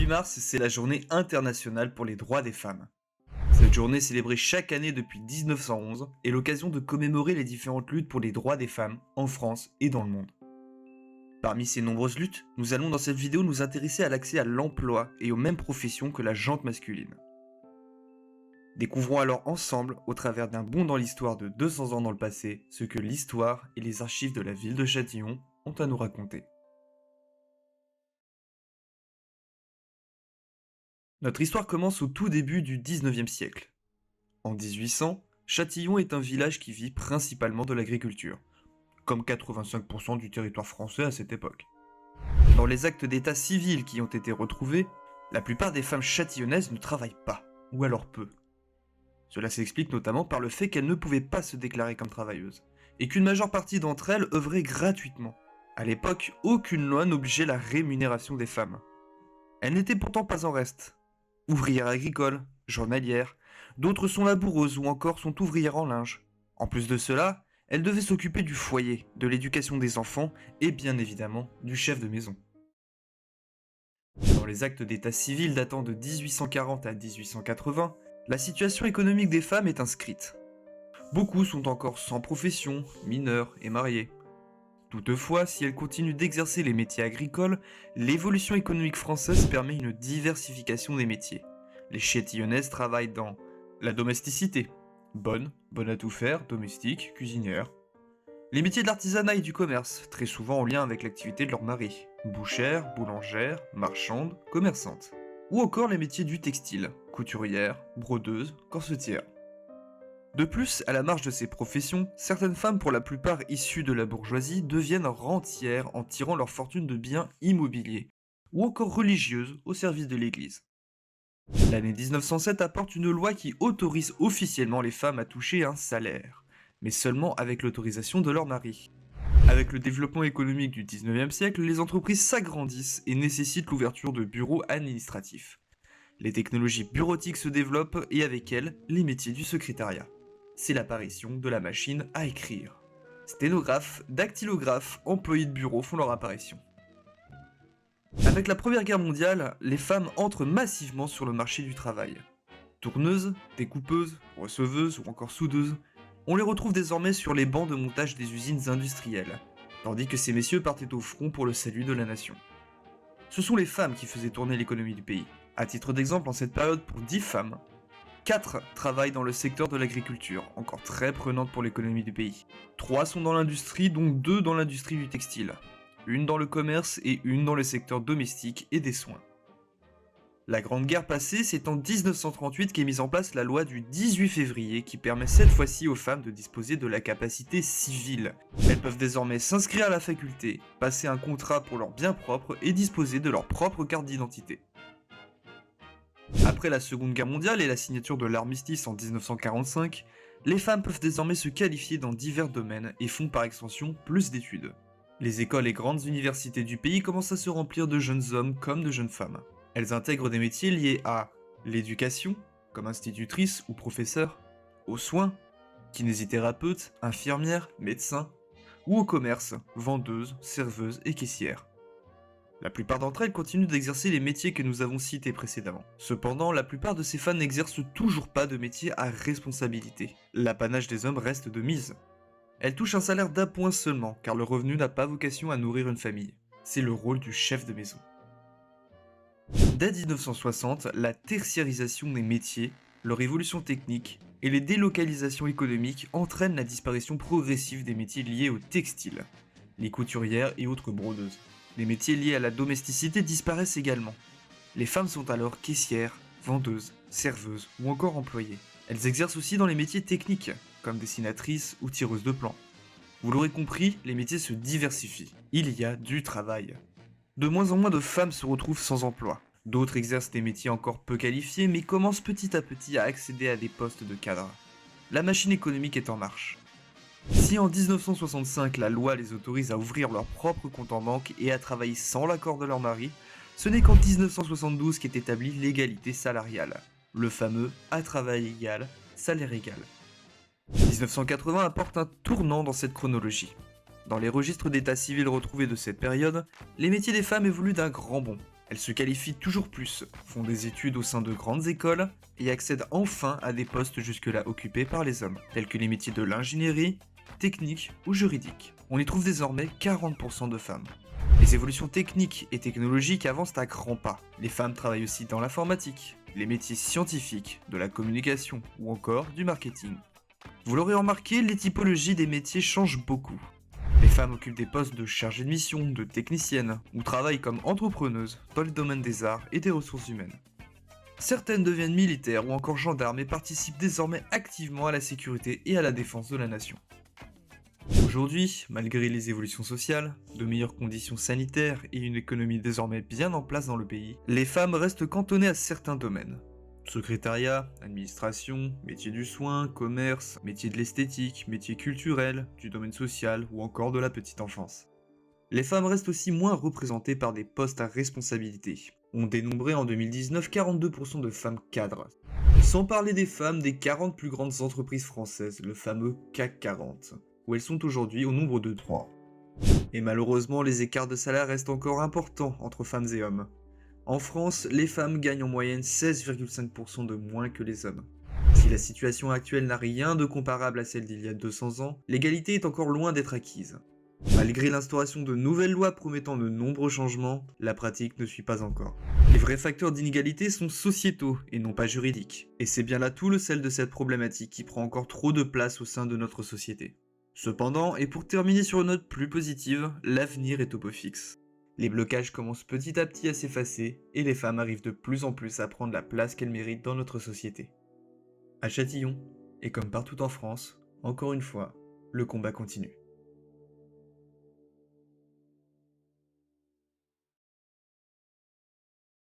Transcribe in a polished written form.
8 mars, c'est la journée internationale pour les droits des femmes. Cette journée célébrée chaque année depuis 1911 est l'occasion de commémorer les différentes luttes pour les droits des femmes en France et dans le monde. Parmi ces nombreuses luttes, nous allons dans cette vidéo nous intéresser à l'accès à l'emploi et aux mêmes professions que la gente masculine. Découvrons alors ensemble, au travers d'un bond dans l'histoire de 200 ans dans le passé, ce que l'histoire et les archives de la ville de Châtillon ont à nous raconter. Notre histoire commence au tout début du 19e siècle. En 1800, Châtillon est un village qui vit principalement de l'agriculture, comme 85% du territoire français à cette époque. Dans les actes d'état civil qui ont été retrouvés, la plupart des femmes châtillonnaises ne travaillent pas, ou alors peu. Cela s'explique notamment par le fait qu'elles ne pouvaient pas se déclarer comme travailleuses, et qu'une majeure partie d'entre elles œuvraient gratuitement. À l'époque, aucune loi n'obligeait la rémunération des femmes. Elles n'étaient pourtant pas en reste. Ouvrières agricoles, journalières, d'autres sont laboureuses ou encore sont ouvrières en linge. En plus de cela, elles devaient s'occuper du foyer, de l'éducation des enfants et bien évidemment du chef de maison. Dans les actes d'état civil datant de 1840 à 1880, la situation économique des femmes est inscrite. Beaucoup sont encore sans profession, mineurs et mariés. Toutefois, si elles continuent d'exercer les métiers agricoles, l'évolution économique française permet une diversification des métiers. Les châtillonnaises travaillent dans la domesticité, bonne à tout faire, domestique, cuisinière. Les métiers de l'artisanat et du commerce, très souvent en lien avec l'activité de leur mari, bouchère, boulangère, marchande, commerçante. Ou encore les métiers du textile, couturière, brodeuse, corsetière. De plus, à la marge de ces professions, certaines femmes, pour la plupart issues de la bourgeoisie, deviennent rentières en tirant leur fortune de biens immobiliers, ou encore religieuses au service de l'Église. L'année 1907 apporte une loi qui autorise officiellement les femmes à toucher un salaire, mais seulement avec l'autorisation de leur mari. Avec le développement économique du 19e siècle, les entreprises s'agrandissent et nécessitent l'ouverture de bureaux administratifs. Les technologies bureautiques se développent et avec elles, les métiers du secrétariat. C'est l'apparition de la machine à écrire. Sténographes, dactylographes, employés de bureau font leur apparition. Avec la Première Guerre mondiale, les femmes entrent massivement sur le marché du travail. Tourneuses, découpeuses, receveuses ou encore soudeuses, on les retrouve désormais sur les bancs de montage des usines industrielles, tandis que ces messieurs partaient au front pour le salut de la nation. Ce sont les femmes qui faisaient tourner l'économie du pays. À titre d'exemple, en cette période, pour 10 femmes, 4 travaillent dans le secteur de l'agriculture, encore très prenante pour l'économie du pays. 3 sont dans l'industrie, dont 2 dans l'industrie du textile. 1 dans le commerce et 1 dans le secteur domestique et des soins. La Grande Guerre passée, c'est en 1938 qu'est mise en place la loi du 18 février qui permet cette fois-ci aux femmes de disposer de la capacité civile. Elles peuvent désormais s'inscrire à la faculté, passer un contrat pour leurs biens propres et disposer de leur propre carte d'identité. Après la Seconde Guerre mondiale et la signature de l'armistice en 1945, les femmes peuvent désormais se qualifier dans divers domaines et font par extension plus d'études. Les écoles et grandes universités du pays commencent à se remplir de jeunes hommes comme de jeunes femmes. Elles intègrent des métiers liés à l'éducation, comme institutrice ou professeur, aux soins, kinésithérapeute, infirmière, médecin, ou au commerce, vendeuse, serveuse et caissière. La plupart d'entre elles continuent d'exercer les métiers que nous avons cités précédemment. Cependant, la plupart de ces femmes n'exercent toujours pas de métier à responsabilité. L'apanage des hommes reste de mise. Elles touchent un salaire d'appoint seulement, car le revenu n'a pas vocation à nourrir une famille. C'est le rôle du chef de maison. Dès 1960, la tertiarisation des métiers, leur évolution technique et les délocalisations économiques entraînent la disparition progressive des métiers liés au textile, les couturières et autres brodeuses. Les métiers liés à la domesticité disparaissent également. Les femmes sont alors caissières, vendeuses, serveuses ou encore employées. Elles exercent aussi dans les métiers techniques, comme dessinatrices ou tireuses de plans. Vous l'aurez compris, les métiers se diversifient. Il y a du travail. De moins en moins de femmes se retrouvent sans emploi. D'autres exercent des métiers encore peu qualifiés mais commencent petit à petit à accéder à des postes de cadre. La machine économique est en marche. Si en 1965 la loi les autorise à ouvrir leur propre compte en banque et à travailler sans l'accord de leur mari, ce n'est qu'en 1972 qu'est établie l'égalité salariale, le fameux à travail égal, salaire égal. 1980 apporte un tournant dans cette chronologie. Dans les registres d'état civil retrouvés de cette période, les métiers des femmes évoluent d'un grand bond. Elles se qualifient toujours plus, font des études au sein de grandes écoles et accèdent enfin à des postes jusque-là occupés par les hommes, tels que les métiers de l'ingénierie, technique ou juridique. On y trouve désormais 40% de femmes. Les évolutions techniques et technologiques avancent à grands pas. Les femmes travaillent aussi dans l'informatique, les métiers scientifiques, de la communication ou encore du marketing. Vous l'aurez remarqué, les typologies des métiers changent beaucoup. Les femmes occupent des postes de chargée de mission, de technicienne, ou travaillent comme entrepreneuses dans le domaine des arts et des ressources humaines. Certaines deviennent militaires ou encore gendarmes et participent désormais activement à la sécurité et à la défense de la nation. Aujourd'hui, malgré les évolutions sociales, de meilleures conditions sanitaires et une économie désormais bien en place dans le pays, les femmes restent cantonnées à certains domaines. Secrétariat, administration, métier du soin, commerce, métier de l'esthétique, métier culturel, du domaine social ou encore de la petite enfance. Les femmes restent aussi moins représentées par des postes à responsabilité. On dénombrait en 2019 42% de femmes cadres. Sans parler des femmes des 40 plus grandes entreprises françaises, le fameux CAC 40, où elles sont aujourd'hui au nombre de 3. Et malheureusement, les écarts de salaire restent encore importants entre femmes et hommes. En France, les femmes gagnent en moyenne 16,5% de moins que les hommes. Si la situation actuelle n'a rien de comparable à celle d'il y a 200 ans, l'égalité est encore loin d'être acquise. Malgré l'instauration de nouvelles lois promettant de nombreux changements, la pratique ne suit pas encore. Les vrais facteurs d'inégalité sont sociétaux et non pas juridiques. Et c'est bien là tout le sel de cette problématique qui prend encore trop de place au sein de notre société. Cependant, et pour terminer sur une note plus positive, l'avenir est au beau fixe. Les blocages commencent petit à petit à s'effacer et les femmes arrivent de plus en plus à prendre la place qu'elles méritent dans notre société. À Châtillon, et comme partout en France, encore une fois, le combat continue.